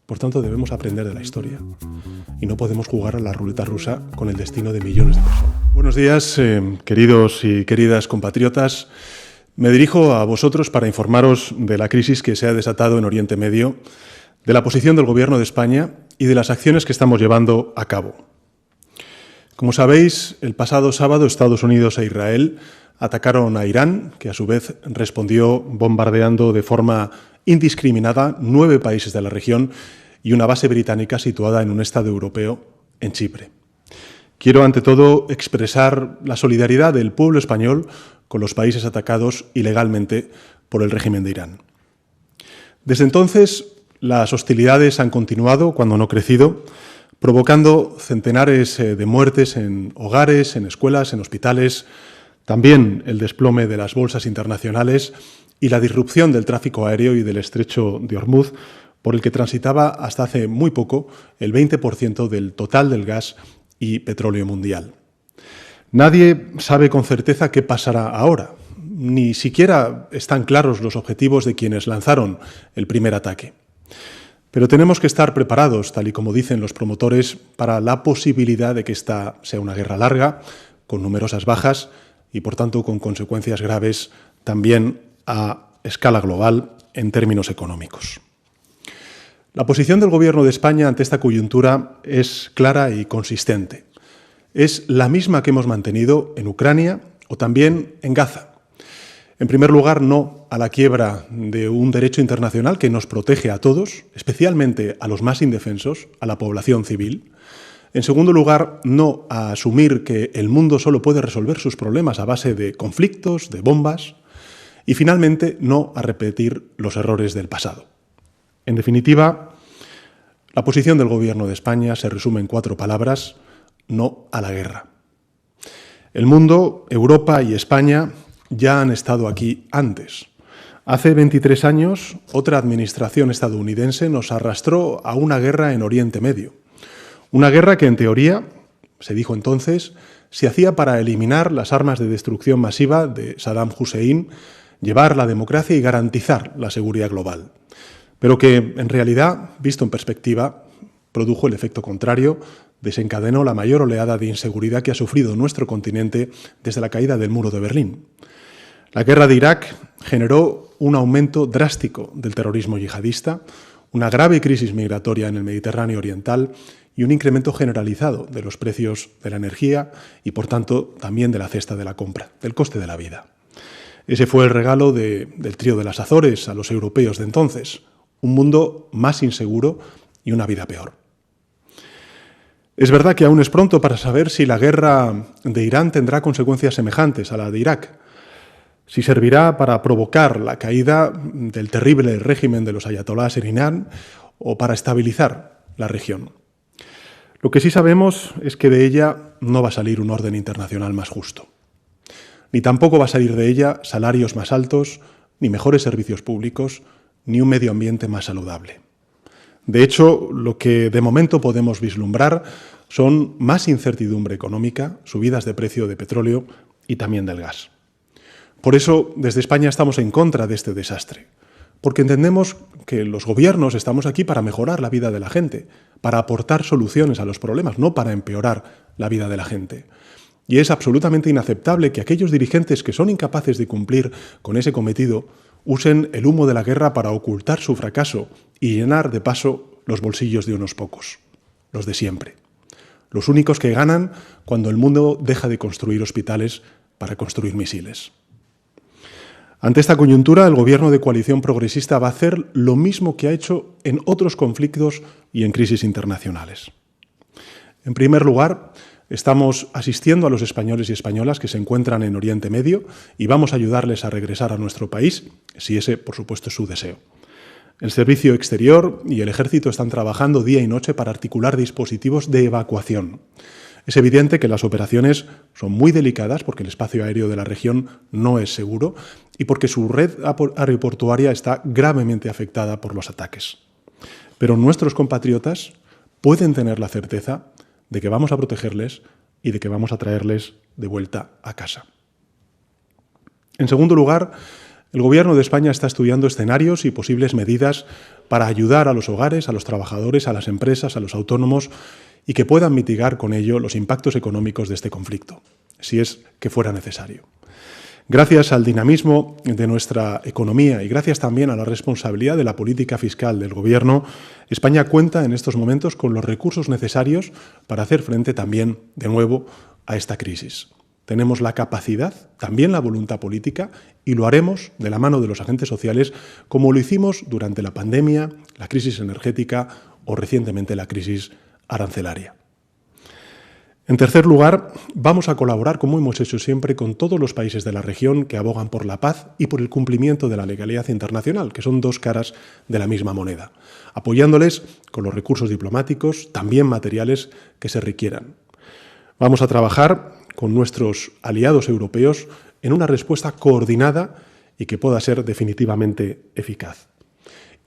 Por tanto, debemos aprender de la historia y no podemos jugar a la ruleta rusa con el destino de millones de personas. Buenos días, queridos y queridas compatriotas. Me dirijo a vosotros para informaros de la crisis que se ha desatado en Oriente Medio, de la posición del Gobierno de España y de las acciones que estamos llevando a cabo. Como sabéis, el pasado sábado Estados Unidos e Israel atacaron a Irán, que a su vez respondió bombardeando de forma indiscriminada 9 países de la región y una base británica situada en un estado europeo, en Chipre. Quiero, ante todo, expresar la solidaridad del pueblo español con los países atacados ilegalmente por el régimen de Irán. Desde entonces, las hostilidades han continuado, cuando no crecido, provocando centenares de muertes en hogares, en escuelas, en hospitales, también el desplome de las bolsas internacionales y la disrupción del tráfico aéreo y del estrecho de Hormuz, por el que transitaba hasta hace muy poco el 20% del total del gas y petróleo mundial. Nadie sabe con certeza qué pasará ahora. Ni siquiera están claros los objetivos de quienes lanzaron el primer ataque. Pero tenemos que estar preparados, tal y como dicen los promotores, para la posibilidad de que esta sea una guerra larga, con numerosas bajas y, por tanto, con consecuencias graves también a escala global en términos económicos. La posición del Gobierno de España ante esta coyuntura es clara y consistente. Es la misma que hemos mantenido en Ucrania o también en Gaza. En primer lugar, no a la quiebra de un derecho internacional que nos protege a todos, especialmente a los más indefensos, a la población civil. En segundo lugar, no a asumir que el mundo solo puede resolver sus problemas a base de conflictos, de bombas. Y finalmente, no a repetir los errores del pasado. En definitiva, la posición del Gobierno de España se resume en 4 palabras: no a la guerra. El mundo, Europa y España ya han estado aquí antes. Hace 23 años, otra administración estadounidense nos arrastró a una guerra en Oriente Medio. Una guerra que, en teoría, se dijo entonces, se hacía para eliminar las armas de destrucción masiva de Saddam Hussein, llevar la democracia y garantizar la seguridad global. Pero que, en realidad, visto en perspectiva, produjo el efecto contrario, desencadenó la mayor oleada de inseguridad que ha sufrido nuestro continente desde la caída del muro de Berlín. La guerra de Irak generó un aumento drástico del terrorismo yihadista, una grave crisis migratoria en el Mediterráneo oriental y un incremento generalizado de los precios de la energía y, por tanto, también de la cesta de la compra, del coste de la vida. Ese fue el regalo del trío de las Azores a los europeos de entonces: un mundo más inseguro y una vida peor. Es verdad que aún es pronto para saber si la guerra de Irán tendrá consecuencias semejantes a la de Irak, si servirá para provocar la caída del terrible régimen de los ayatolás en Irán o para estabilizar la región. Lo que sí sabemos es que de ella no va a salir un orden internacional más justo. Ni tampoco va a salir de ella salarios más altos, ni mejores servicios públicos, ni un medio ambiente más saludable. De hecho, lo que de momento podemos vislumbrar son más incertidumbre económica, subidas de precio de petróleo y también del gas. Por eso, desde España estamos en contra de este desastre, porque entendemos que los gobiernos estamos aquí para mejorar la vida de la gente, para aportar soluciones a los problemas, no para empeorar la vida de la gente. Y es absolutamente inaceptable que aquellos dirigentes que son incapaces de cumplir con ese cometido usen el humo de la guerra para ocultar su fracaso y llenar de paso los bolsillos de unos pocos, los de siempre. Los únicos que ganan cuando el mundo deja de construir hospitales para construir misiles. Ante esta coyuntura, el Gobierno de coalición progresista va a hacer lo mismo que ha hecho en otros conflictos y en crisis internacionales. En primer lugar, estamos asistiendo a los españoles y españolas que se encuentran en Oriente Medio y vamos a ayudarles a regresar a nuestro país, si ese, por supuesto, es su deseo. El Servicio Exterior y el Ejército están trabajando día y noche para articular dispositivos de evacuación. Es evidente que las operaciones son muy delicadas porque el espacio aéreo de la región no es seguro y porque su red aeroportuaria está gravemente afectada por los ataques. Pero nuestros compatriotas pueden tener la certeza de que vamos a protegerles y de que vamos a traerles de vuelta a casa. En segundo lugar, El Gobierno de España está estudiando escenarios y posibles medidas para ayudar a los hogares, a los trabajadores, a las empresas, a los autónomos y que puedan mitigar con ello los impactos económicos de este conflicto, si es que fuera necesario. Gracias al dinamismo de nuestra economía y gracias también a la responsabilidad de la política fiscal del Gobierno, España cuenta en estos momentos con los recursos necesarios para hacer frente también, de nuevo, a esta crisis. Tenemos la capacidad, también la voluntad política, y lo haremos de la mano de los agentes sociales, como lo hicimos durante la pandemia, la crisis energética o recientemente la crisis arancelaria. En tercer lugar, vamos a colaborar, como hemos hecho siempre, con todos los países de la región que abogan por la paz y por el cumplimiento de la legalidad internacional, que son dos caras de la misma moneda, apoyándoles con los recursos diplomáticos, también materiales, que se requieran. Vamos a trabajar con nuestros aliados europeos en una respuesta coordinada y que pueda ser definitivamente eficaz.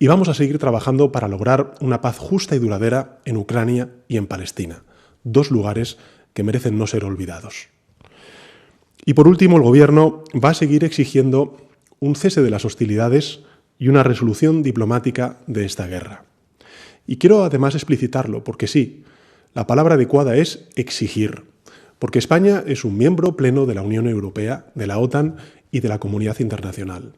Y vamos a seguir trabajando para lograr una paz justa y duradera en Ucrania y en Palestina, dos lugares que merecen no ser olvidados. Y por último, el Gobierno va a seguir exigiendo un cese de las hostilidades y una resolución diplomática de esta guerra. Y quiero además explicitarlo, porque sí, la palabra adecuada es exigir, porque España es un miembro pleno de la Unión Europea, de la OTAN y de la comunidad internacional.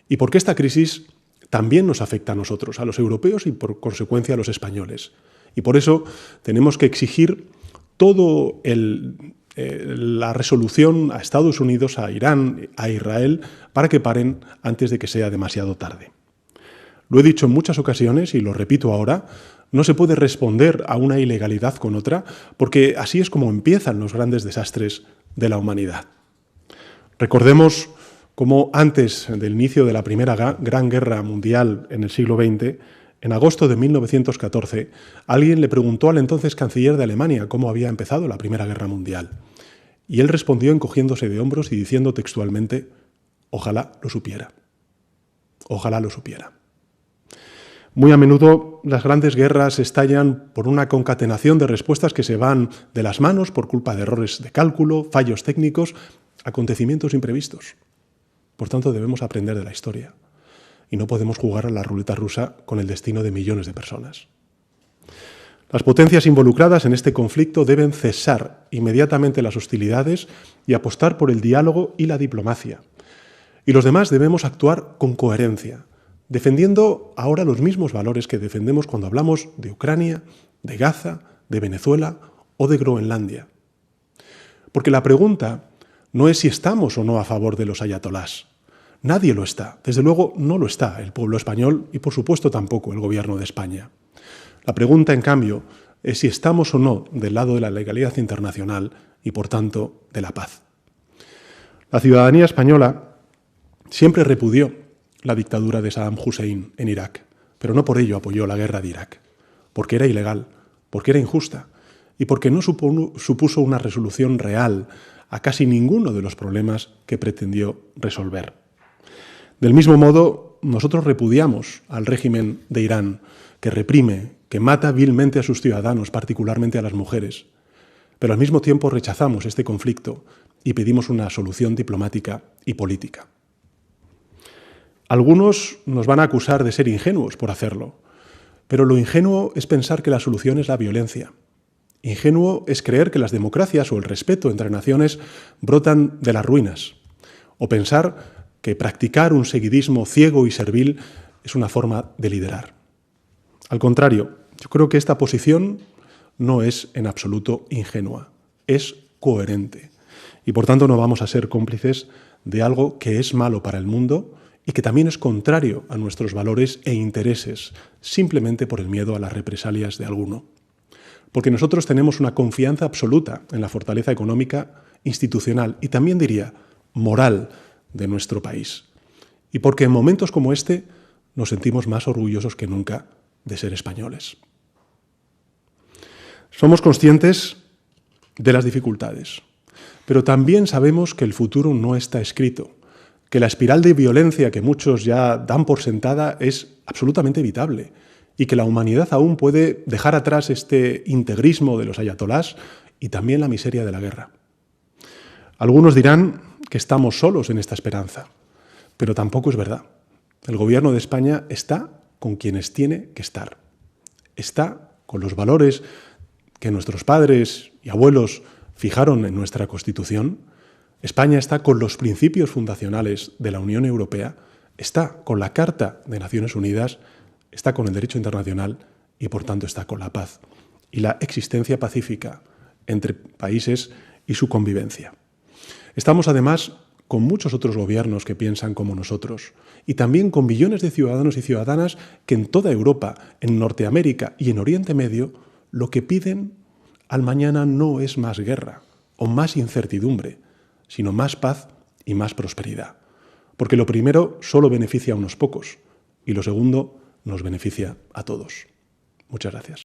Y porque esta crisis también nos afecta a nosotros, a los europeos y por consecuencia a los españoles. Y por eso tenemos que exigir la resolución a Estados Unidos, a Irán, a Israel, para que paren antes de que sea demasiado tarde. Lo he dicho en muchas ocasiones y lo repito ahora, no se puede responder a una ilegalidad con otra, porque así es como empiezan los grandes desastres de la humanidad. Recordemos cómo antes del inicio de la Primera Gran Guerra Mundial en el siglo XX, en agosto de 1914, alguien le preguntó al entonces canciller de Alemania cómo había empezado la Primera Guerra Mundial. Y él respondió encogiéndose de hombros y diciendo textualmente, ojalá lo supiera. Ojalá lo supiera. Muy a menudo las grandes guerras estallan por una concatenación de respuestas que se van de las manos por culpa de errores de cálculo, fallos técnicos, acontecimientos imprevistos. Por tanto, debemos aprender de la historia. Y no podemos jugar a la ruleta rusa con el destino de millones de personas. Las potencias involucradas en este conflicto deben cesar inmediatamente las hostilidades y apostar por el diálogo y la diplomacia. Y los demás debemos actuar con coherencia, defendiendo ahora los mismos valores que defendemos cuando hablamos de Ucrania, de Gaza, de Venezuela o de Groenlandia. Porque la pregunta no es si estamos o no a favor de los ayatolás. Nadie lo está. Desde luego no lo está el pueblo español y, por supuesto, tampoco el Gobierno de España. La pregunta, en cambio, es si estamos o no del lado de la legalidad internacional y, por tanto, de la paz. La ciudadanía española siempre repudió la dictadura de Saddam Hussein en Irak, pero no por ello apoyó la guerra de Irak, porque era ilegal, porque era injusta y porque no supuso una resolución real a casi ninguno de los problemas que pretendió resolver. Del mismo modo, nosotros repudiamos al régimen de Irán, que reprime, que mata vilmente a sus ciudadanos, particularmente a las mujeres. Pero al mismo tiempo rechazamos este conflicto y pedimos una solución diplomática y política. Algunos nos van a acusar de ser ingenuos por hacerlo, pero lo ingenuo es pensar que la solución es la violencia. Ingenuo es creer que las democracias o el respeto entre naciones brotan de las ruinas, o pensar que practicar un seguidismo ciego y servil es una forma de liderar. Al contrario, yo creo que esta posición no es en absoluto ingenua, es coherente. Y por tanto no vamos a ser cómplices de algo que es malo para el mundo y que también es contrario a nuestros valores e intereses, simplemente por el miedo a las represalias de alguno. Porque nosotros tenemos una confianza absoluta en la fortaleza económica, institucional y también diría moral de nuestro país. Y porque en momentos como este nos sentimos más orgullosos que nunca de ser españoles. Somos conscientes de las dificultades, pero también sabemos que el futuro no está escrito, que la espiral de violencia que muchos ya dan por sentada es absolutamente evitable y que la humanidad aún puede dejar atrás este integrismo de los ayatolás y también la miseria de la guerra. Algunos dirán que estamos solos en esta esperanza, Pero tampoco es verdad. El gobierno de España está con quienes tiene que estar. Está con los valores que nuestros padres y abuelos fijaron en nuestra Constitución. España está con los principios fundacionales de la Unión Europea, está con la Carta de Naciones Unidas, está con el derecho internacional y, por tanto, está con la paz y la existencia pacífica entre países y su convivencia. Estamos, además, con muchos otros gobiernos que piensan como nosotros y también con millones de ciudadanos y ciudadanas que en toda Europa, en Norteamérica y en Oriente Medio, lo que piden al mañana no es más guerra o más incertidumbre, sino más paz y más prosperidad. Porque lo primero solo beneficia a unos pocos y lo segundo nos beneficia a todos. Muchas gracias.